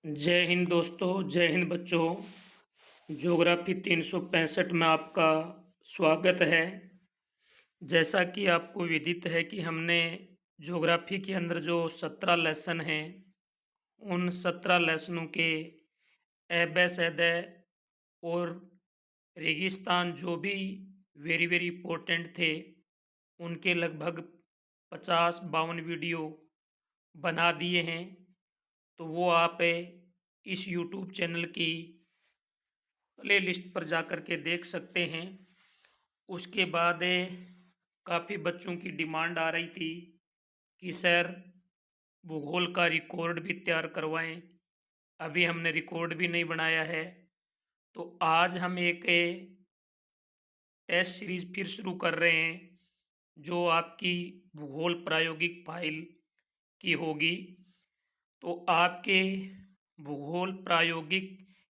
जय हिंद दोस्तों, जय हिंद बच्चों। ज्योग्राफी 365 में आपका स्वागत है। जैसा कि आपको विदित है कि हमने ज्योग्राफी के अंदर जो 17 लेसन हैं, उन 17 लेसनों के एबे सैदे और रेगिस्तान जो भी वेरी वेरी इम्पोर्टेंट थे, उनके लगभग 50-52 वीडियो बना दिए हैं। तो वो आप इस यूट्यूब चैनल की प्ले लिस्ट पर जा कर के देख सकते हैं। उसके बाद काफ़ी बच्चों की डिमांड आ रही थी कि सर भूगोल का रिकॉर्ड भी तैयार करवाएं। अभी हमने रिकॉर्ड भी नहीं बनाया है। तो आज हम एक टेस्ट सीरीज फिर शुरू कर रहे हैं, जो आपकी भूगोल प्रायोगिक फाइल की होगी। तो आपके भूगोल प्रायोगिक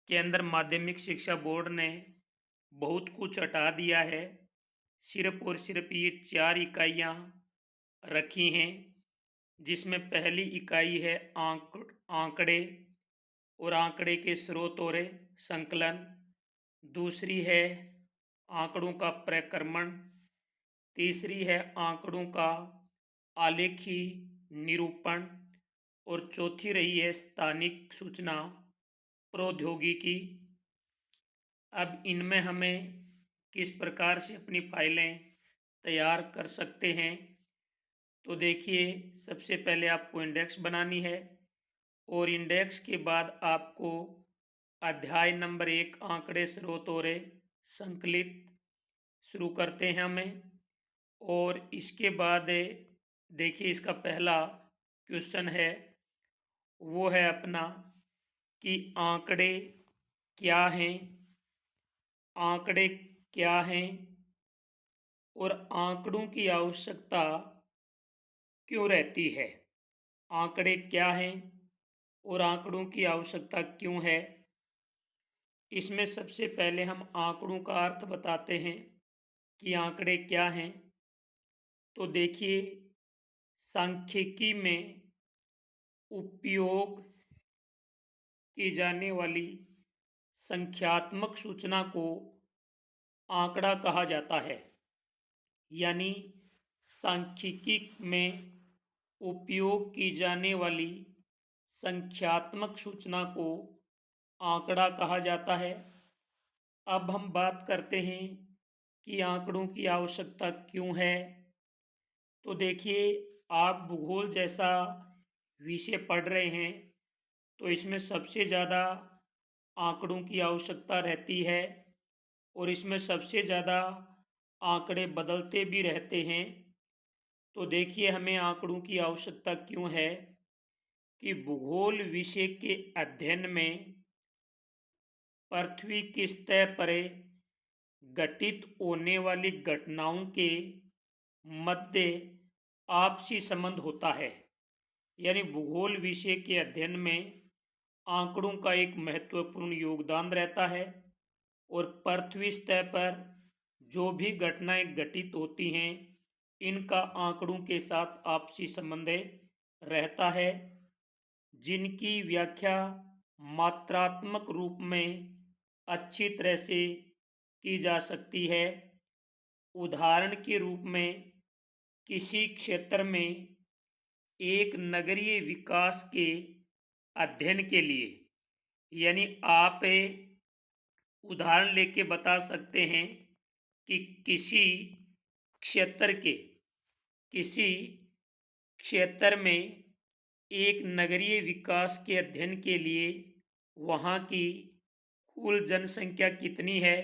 के अंदर माध्यमिक शिक्षा बोर्ड ने बहुत कुछ हटा दिया है। सिर्फ और सिर्फ ये 4 इकाइयाँ रखी हैं, जिसमें पहली इकाई है आंकड़े और आंकड़े के स्रोत और संकलन। दूसरी है आंकड़ों का प्रक्रमण। तीसरी है आंकड़ों का आलेखी निरूपण। और चौथी रही है स्थानिक सूचना प्रौद्योगिकी। अब इनमें हमें किस प्रकार से अपनी फाइलें तैयार कर सकते हैं, तो देखिए, सबसे पहले आपको इंडेक्स बनानी है और इंडेक्स के बाद आपको अध्याय नंबर 1 आंकड़े स्रोत और संकलित शुरू करते हैं हमें। और इसके बाद देखिए, इसका पहला क्वेश्चन है, वो है अपना कि आंकड़े क्या हैं, आंकड़े क्या हैं और आंकड़ों की आवश्यकता क्यों रहती है। आंकड़े क्या हैं और आंकड़ों की आवश्यकता क्यों है। इसमें सबसे पहले हम आंकड़ों का अर्थ बताते हैं कि आंकड़े क्या हैं। तो देखिए, सांख्यिकी में उपयोग की जाने वाली संख्यात्मक सूचना को आंकड़ा कहा जाता है। यानी सांख्यिकी में उपयोग की जाने वाली संख्यात्मक सूचना को आंकड़ा कहा जाता है। अब हम बात करते हैं कि आंकड़ों की आवश्यकता क्यों है। तो देखिए, आप भूगोल जैसा विषय पढ़ रहे हैं, तो इसमें सबसे ज़्यादा आंकड़ों की आवश्यकता रहती है और इसमें सबसे ज़्यादा आंकड़े बदलते भी रहते हैं। तो देखिए, हमें आंकड़ों की आवश्यकता क्यों है कि भूगोल विषय के अध्ययन में पृथ्वी की सतह पर घटित होने वाली घटनाओं के मध्य आपसी संबंध होता है। यानी भूगोल विषय के अध्ययन में आंकड़ों का एक महत्वपूर्ण योगदान रहता है और पृथ्वी सतह पर जो भी घटनाएं घटित होती हैं, इनका आंकड़ों के साथ आपसी संबंध रहता है, जिनकी व्याख्या मात्रात्मक रूप में अच्छी तरह से की जा सकती है। उदाहरण के रूप में किसी क्षेत्र में एक नगरीय विकास के अध्ययन के लिए, यानी आप उदाहरण लेके बता सकते हैं कि क्षेत्र के किसी क्षेत्र में एक नगरीय विकास के अध्ययन के लिए वहाँ की कुल जनसंख्या कितनी है,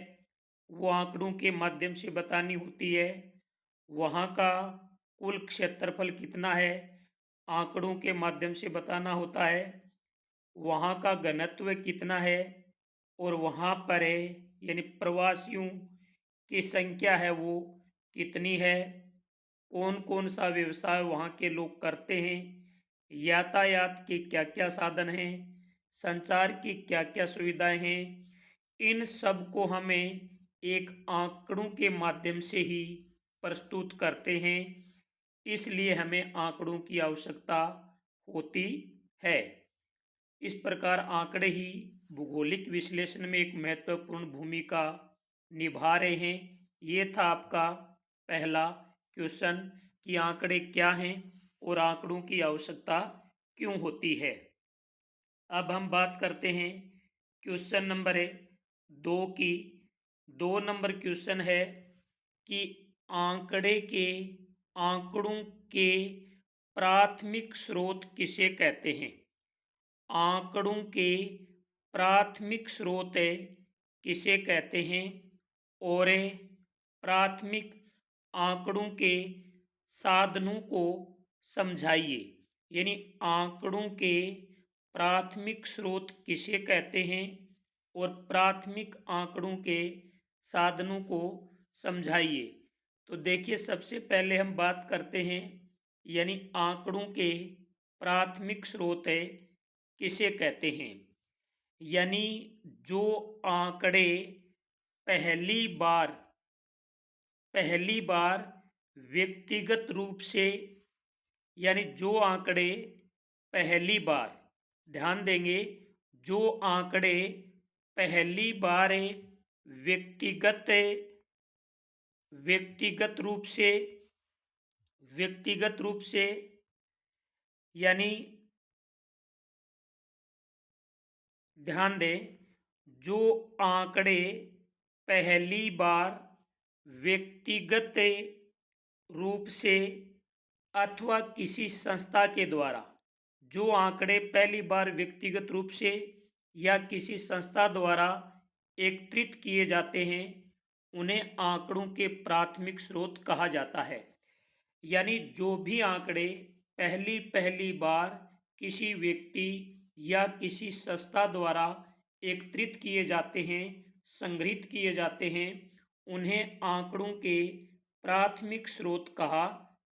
वो आंकड़ों के माध्यम से बतानी होती है। वहाँ का कुल क्षेत्रफल कितना है, आंकड़ों के माध्यम से बताना होता है। वहाँ का घनत्व कितना है और वहाँ पर यानी प्रवासियों की संख्या है वो कितनी है, कौन कौन सा व्यवसाय वहाँ के लोग करते हैं, यातायात के क्या क्या साधन हैं, संचार की क्या क्या सुविधाएं हैं। इन सब को हमें एक आंकड़ों के माध्यम से ही प्रस्तुत करते हैं, इसलिए हमें आंकड़ों की आवश्यकता होती है। इस प्रकार आंकड़े ही भूगोलिक विश्लेषण में एक महत्वपूर्ण भूमिका निभा रहे हैं। ये था आपका पहला क्वेश्चन कि आंकड़े क्या हैं और आंकड़ों की आवश्यकता क्यों होती है। अब हम बात करते हैं क्वेश्चन नंबर 2 की। 2 नंबर क्वेश्चन है कि आंकड़ों के प्राथमिक स्रोत किसे कहते हैं। आंकड़ों के प्राथमिक स्रोत किसे कहते हैं और प्राथमिक आंकड़ों के साधनों को समझाइए। यानी आंकड़ों के प्राथमिक स्रोत किसे कहते हैं और प्राथमिक आंकड़ों के साधनों को समझाइए। तो देखिए, सबसे पहले हम बात करते हैं यानी आंकड़ों के प्राथमिक स्रोत किसे कहते हैं। यानी जो आंकड़े पहली बार व्यक्तिगत रूप से, यानी जो आंकड़े पहली बार, ध्यान देंगे, जो आंकड़े पहली बार व्यक्तिगत रूप से यानी ध्यान दें, जो आंकड़े पहली बार व्यक्तिगत रूप से अथवा किसी संस्था के द्वारा, जो आंकड़े पहली बार व्यक्तिगत रूप से या किसी संस्था द्वारा एकत्रित किए जाते हैं, उन्हें आंकड़ों के प्राथमिक स्रोत कहा जाता है। यानी जो भी आंकड़े पहली बार किसी व्यक्ति या किसी संस्था द्वारा एकत्रित किए जाते हैं, संग्रहित किए जाते हैं, उन्हें आंकड़ों के प्राथमिक स्रोत कहा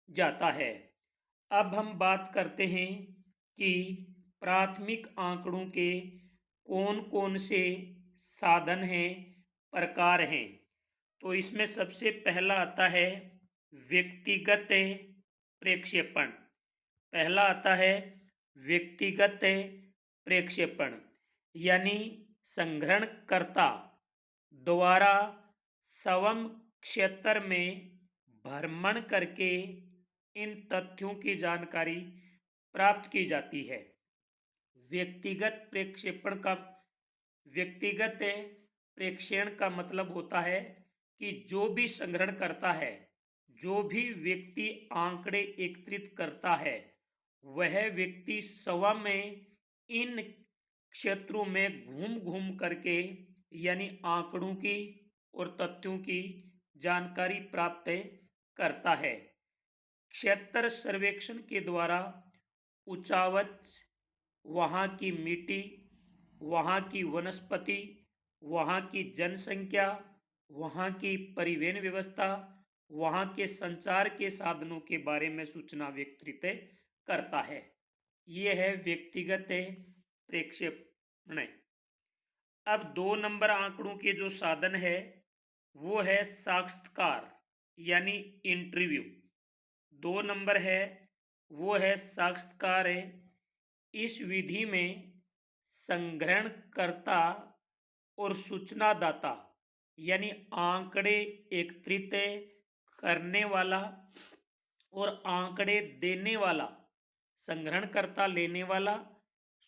जाता है। अब हम बात करते हैं कि प्राथमिक आंकड़ों के कौन कौन से साधन हैं, प्रकार हैं। तो इसमें सबसे पहला आता है व्यक्तिगत प्रक्षेपण। पहला आता है व्यक्तिगत प्रक्षेपण, यानी संग्रहणकर्ता द्वारा स्वयं क्षेत्र में भ्रमण करके इन तथ्यों की जानकारी प्राप्त की जाती है। व्यक्तिगत प्रेक्षण का मतलब होता है कि जो भी संग्रहण करता है, जो भी व्यक्ति आंकड़े एकत्रित करता है, वह व्यक्ति स्वयं में इन क्षेत्रों में घूम घूम करके यानी आंकड़ों की और तथ्यों की जानकारी प्राप्त करता है। क्षेत्र सर्वेक्षण के द्वारा उच्चावच, वहाँ की मिट्टी, वहाँ की वनस्पति, वहाँ की जनसंख्या, वहाँ की परिवहन व्यवस्था, वहाँ के संचार के साधनों के बारे में सूचना वितरित करता है। ये है व्यक्तिगत प्रक्षेपण। अब 2 नंबर आंकड़ों के जो साधन है वो है साक्षात्कार यानी इंटरव्यू। 2 नंबर है वो है साक्षात्कार। इस विधि में संग्रहणकर्ता और सूचनादाता यानी आंकड़े एकत्रित करने वाला और आंकड़े देने वाला, संग्रहणकर्ता लेने वाला,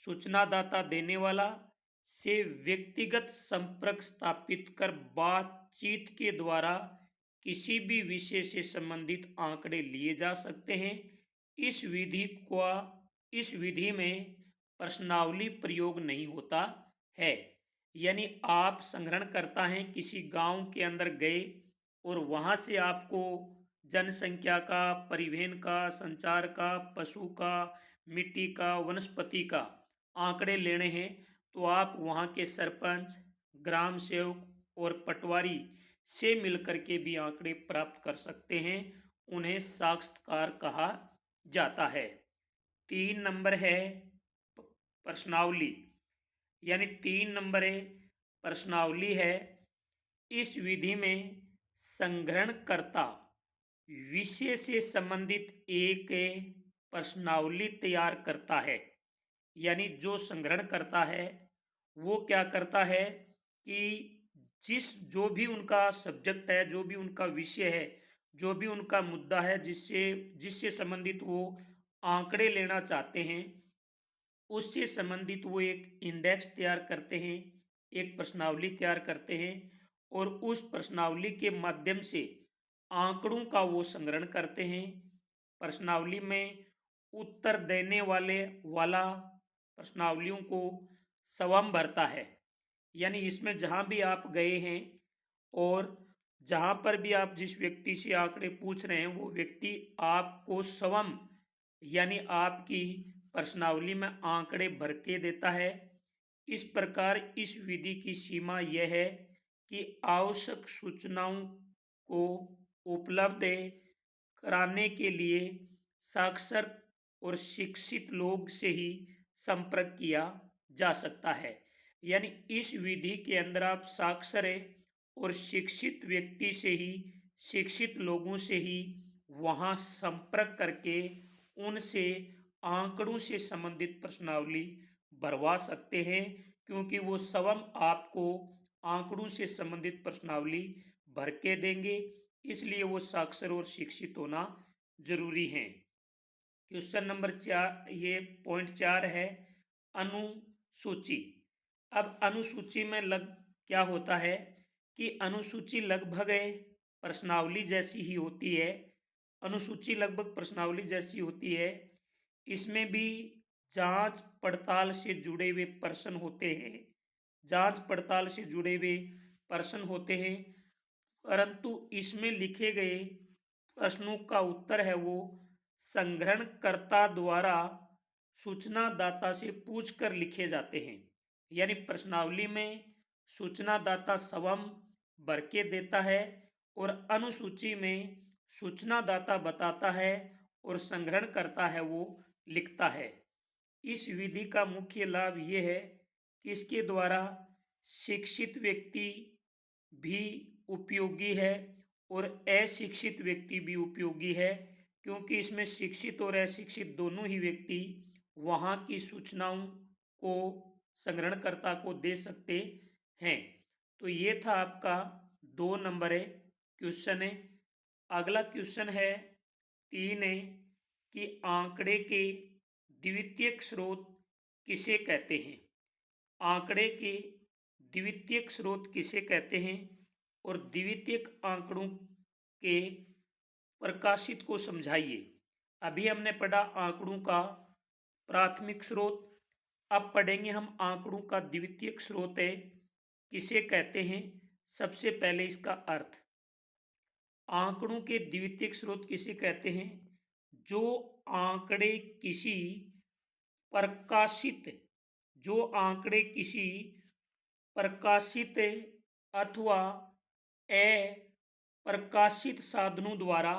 सूचनादाता देने वाला से व्यक्तिगत संपर्क स्थापित कर बातचीत के द्वारा किसी भी विषय से संबंधित आंकड़े लिए जा सकते हैं। इस विधि में प्रश्नावली प्रयोग नहीं होता है। यानी आप संग्रहण करता है, किसी गांव के अंदर गए और वहां से आपको जनसंख्या का, परिवहन का, संचार का, पशु का, मिट्टी का, वनस्पति का आंकड़े लेने हैं, तो आप वहाँ के सरपंच, ग्राम सेवक और पटवारी से मिलकर के भी आंकड़े प्राप्त कर सकते हैं। उन्हें साक्षात्कार कहा जाता है। 3 नंबर है प्रश्नावली, यानी 3 नंबर प्रश्नावली है। इस विधि में संग्रहणकर्ता विषय से संबंधित एक प्रश्नावली तैयार करता है। यानी जो संग्रहण करता है वो क्या करता है कि जो भी उनका सब्जेक्ट है, जो भी उनका विषय है, जो भी उनका मुद्दा है, जिससे जिससे संबंधित वो आंकड़े लेना चाहते हैं, उससे संबंधित वो एक इंडेक्स तैयार करते हैं, एक प्रश्नावली तैयार करते हैं और उस प्रश्नावली के माध्यम से आंकड़ों का वो संग्रहण करते हैं। प्रश्नावली में उत्तर देने वाला प्रश्नावलियों को स्वयं भरता है। यानी इसमें जहाँ भी आप गए हैं और जहाँ पर भी आप जिस व्यक्ति से आंकड़े पूछ रहे हैं, वो व्यक्ति आपको स्वयं यानी आपकी प्रश्नावली में आंकड़े भर के देता है। इस प्रकार इस विधि की सीमा यह है कि आवश्यक सूचनाओं को उपलब्ध कराने के लिए साक्षर और शिक्षित लोग से ही संपर्क किया जा सकता है। यानी इस विधि के अंदर आप साक्षर और शिक्षित व्यक्ति से ही, शिक्षित लोगों से ही वहाँ संपर्क करके उनसे आंकड़ों से संबंधित प्रश्नावली भरवा सकते हैं, क्योंकि वो स्वयं आपको आंकड़ों से संबंधित प्रश्नावली भर के देंगे। इसलिए वो साक्षर और शिक्षित होना जरूरी है। क्वेश्चन नंबर 4, ये पॉइंट 4 है अनुसूची। अब अनुसूची में क्या होता है कि अनुसूची लगभग प्रश्नावली जैसी ही होती है। अनुसूची लगभग प्रश्नावली जैसी होती है। इसमें भी जांच पड़ताल से जुड़े हुए प्रश्न होते हैं, जांच पड़ताल से जुड़े हुए प्रश्न होते हैं, परंतु इसमें लिखे गए प्रश्नों का उत्तर है वो संग्रहणकर्ता द्वारा सूचनादाता से पूछकर लिखे जाते हैं। यानी प्रश्नावली में सूचनादाता स्वयं भर के देता है और अनुसूची में सूचनादाता बताता है और संग्रहण करता है वो लिखता है। इस विधि का मुख्य लाभ ये है कि इसके द्वारा शिक्षित व्यक्ति भी उपयोगी है और अशिक्षित व्यक्ति भी उपयोगी है, क्योंकि इसमें शिक्षित और अशिक्षित दोनों ही व्यक्ति वहाँ की सूचनाओं को संग्रहणकर्ता को दे सकते हैं। तो ये था आपका 2 नंबर है क्वेश्चन है। अगला क्वेश्चन है 3 है कि आंकड़े के द्वितीयक स्रोत किसे कहते हैं। आंकड़े के द्वितीयक स्रोत किसे कहते हैं और द्वितीयक आंकड़ों के प्रकाशित को समझाइए। अभी हमने पढ़ा आंकड़ों का प्राथमिक स्रोत, अब पढ़ेंगे हम आंकड़ों का द्वितीयक स्रोत है किसे कहते हैं। सबसे पहले इसका अर्थ, आंकड़ों के द्वितीयक स्रोत किसे कहते हैं, जो आंकड़े किसी प्रकाशित जो आंकड़े किसी प्रकाशित अथवा अप्रकाशित साधनों द्वारा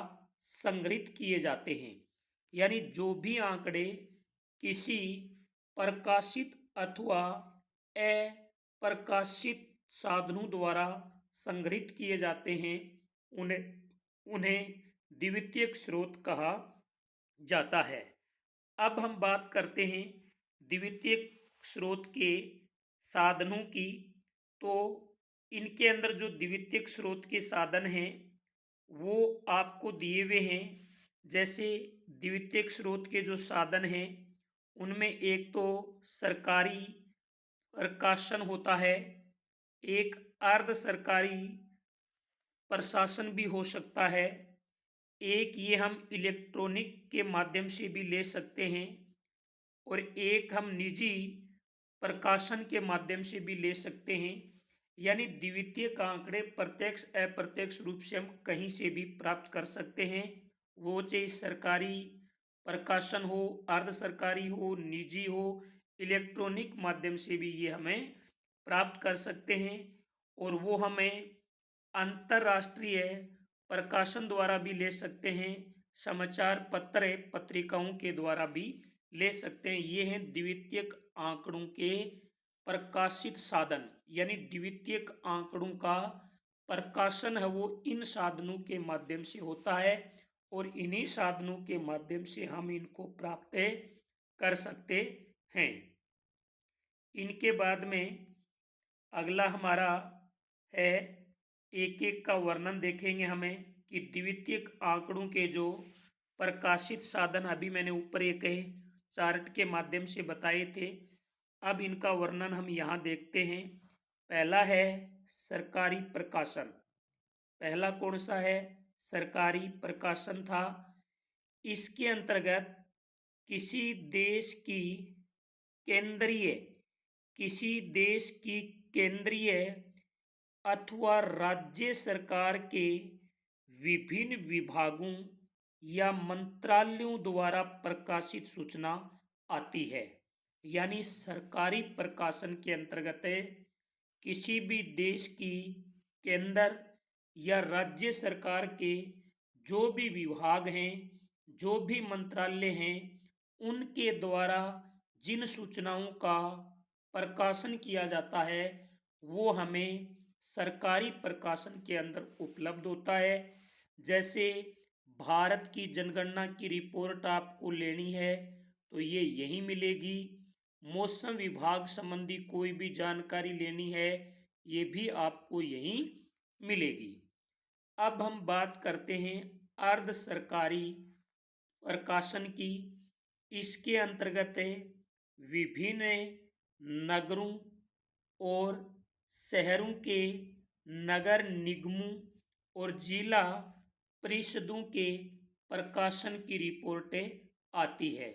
संग्रहित किए जाते हैं। यानी जो भी आंकड़े किसी प्रकाशित अथवा अप्रकाशित साधनों द्वारा संग्रहित किए जाते हैं, उन्हें उन्हें द्वितीयक स्रोत कहा जाता है। अब हम बात करते हैं द्वितीयक स्रोत के साधनों की। तो इनके अंदर जो द्वितीयक स्रोत के साधन हैं वो आपको दिए हुए हैं। जैसे द्वितीयक स्रोत के जो साधन हैं उनमें एक तो सरकारी प्रकाशन होता है, एक अर्ध सरकारी प्रशासन भी हो सकता है, एक ये हम इलेक्ट्रॉनिक के माध्यम से भी ले सकते हैं और एक हम निजी प्रकाशन के माध्यम से भी ले सकते हैं। यानी द्वितीयक आंकड़े प्रत्यक्ष अप्रत्यक्ष रूप से हम कहीं से भी प्राप्त कर सकते हैं, वो चाहे सरकारी प्रकाशन हो, अर्ध सरकारी हो, निजी हो, इलेक्ट्रॉनिक माध्यम से भी ये हमें प्राप्त कर सकते हैं। और वो हमें अंतर्राष्ट्रीय प्रकाशन द्वारा भी ले सकते हैं, समाचार पत्र पत्रिकाओं के द्वारा भी ले सकते हैं। ये हैं द्वितीयक आंकड़ों के प्रकाशित साधन। यानी द्वितीयक आंकड़ों का प्रकाशन है वो इन साधनों के माध्यम से होता है और इन्हीं साधनों के माध्यम से हम इनको प्राप्त कर सकते हैं। इनके बाद में अगला हमारा है, एक एक का वर्णन देखेंगे हमें कि द्वितीयक आंकड़ों के जो प्रकाशित साधन अभी मैंने ऊपर एक चार्ट के माध्यम से बताए थे, अब इनका वर्णन हम यहाँ देखते हैं। पहला है सरकारी प्रकाशन। पहला कौन सा है? सरकारी प्रकाशन था। इसके अंतर्गत किसी देश की केंद्रीय किसी देश की केंद्रीय अथवा राज्य सरकार के विभिन्न विभागों या मंत्रालयों द्वारा प्रकाशित सूचना आती है। यानी सरकारी प्रकाशन के अंतर्गत किसी भी देश की केंद्र या राज्य सरकार के जो भी विभाग हैं, जो भी मंत्रालय हैं, उनके द्वारा जिन सूचनाओं का प्रकाशन किया जाता है वो हमें सरकारी प्रकाशन के अंदर उपलब्ध होता है। जैसे भारत की जनगणना की रिपोर्ट आपको लेनी है तो ये यहीं मिलेगी। मौसम विभाग संबंधी कोई भी जानकारी लेनी है ये भी आपको यहीं मिलेगी। अब हम बात करते हैं अर्ध सरकारी प्रकाशन की। इसके अंतर्गत विभिन्न नगरों और शहरों के नगर निगमों और जिला परिषदों के प्रकाशन की रिपोर्टें आती है।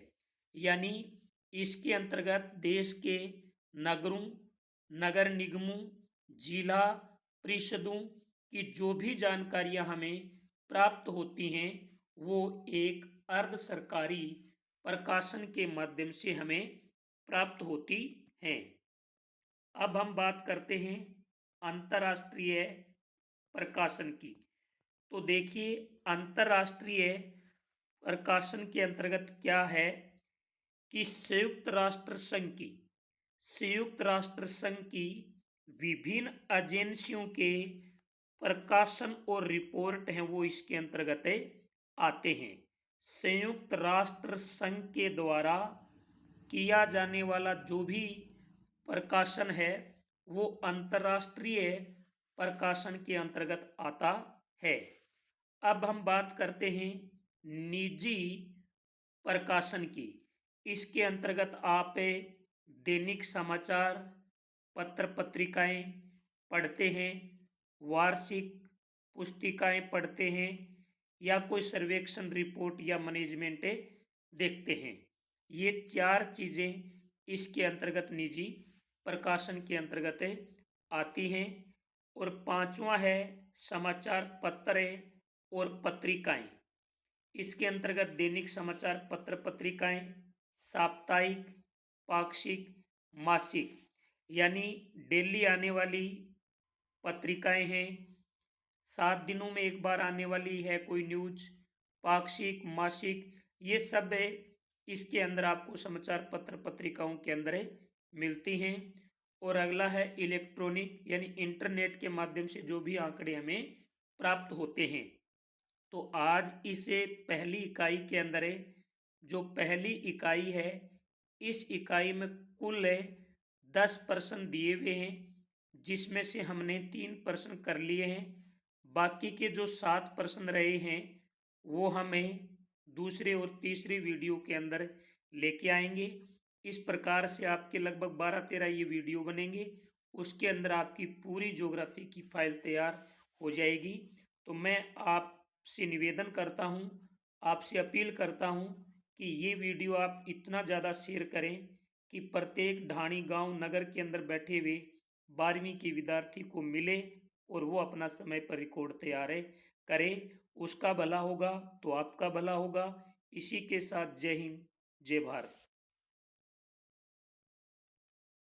यानी इसके अंतर्गत देश के नगरों, नगर निगमों, जिला परिषदों की जो भी जानकारियां हमें प्राप्त होती हैं वो एक अर्ध सरकारी प्रकाशन के माध्यम से हमें प्राप्त होती हैं। अब हम बात करते हैं अंतर्राष्ट्रीय प्रकाशन की। तो देखिए अंतर्राष्ट्रीय प्रकाशन के अंतर्गत क्या है कि संयुक्त राष्ट्र संघ की विभिन्न एजेंसियों के प्रकाशन और रिपोर्ट हैं वो इसके अंतर्गत आते हैं। संयुक्त राष्ट्र संघ के द्वारा किया जाने वाला जो भी प्रकाशन है वो अंतर्राष्ट्रीय प्रकाशन के अंतर्गत आता है। अब हम बात करते हैं निजी प्रकाशन की। इसके अंतर्गत आप दैनिक समाचार पत्र पत्रिकाएं पढ़ते हैं, वार्षिक पुस्तिकाएं पढ़ते हैं या कोई सर्वेक्षण रिपोर्ट या मैनेजमेंट देखते हैं। ये चार चीज़ें इसके अंतर्गत निजी प्रकाशन के अंतर्गत आती हैं। और पांचवा है समाचार पत्र और पत्रिकाएं। इसके अंतर्गत दैनिक समाचार पत्र पत्रिकाएं, साप्ताहिक, पाक्षिक, मासिक यानी डेली आने वाली पत्रिकाएं हैं, 7 दिनों में एक बार आने वाली है कोई न्यूज, पाक्षिक, मासिक, ये सब इसके अंदर आपको समाचार पत्र पत्रिकाओं के अंदर मिलती हैं। और अगला है इलेक्ट्रॉनिक यानी इंटरनेट के माध्यम से जो भी आंकड़े हमें प्राप्त होते हैं। तो आज इसे पहली इकाई के अंदर जो पहली इकाई है इस इकाई में कुल 10 प्रश्न दिए हुए हैं जिसमें से हमने 3 प्रश्न कर लिए हैं। बाकी के जो 7 प्रश्न रहे हैं वो हमें दूसरे और तीसरी वीडियो के अंदर लेके आएंगे। इस प्रकार से आपके लगभग 12-13 ये वीडियो बनेंगे, उसके अंदर आपकी पूरी ज्योग्राफी की फाइल तैयार हो जाएगी। तो मैं आपसे निवेदन करता हूँ, आपसे अपील करता हूँ कि ये वीडियो आप इतना ज़्यादा शेयर करें कि प्रत्येक ढाणी गांव नगर के अंदर बैठे हुए 12वीं के विद्यार्थी को मिले और वो अपना समय पर रिकॉर्ड तैयार करे। उसका भला होगा तो आपका भला होगा। इसी के साथ जय हिंद, जय भारत।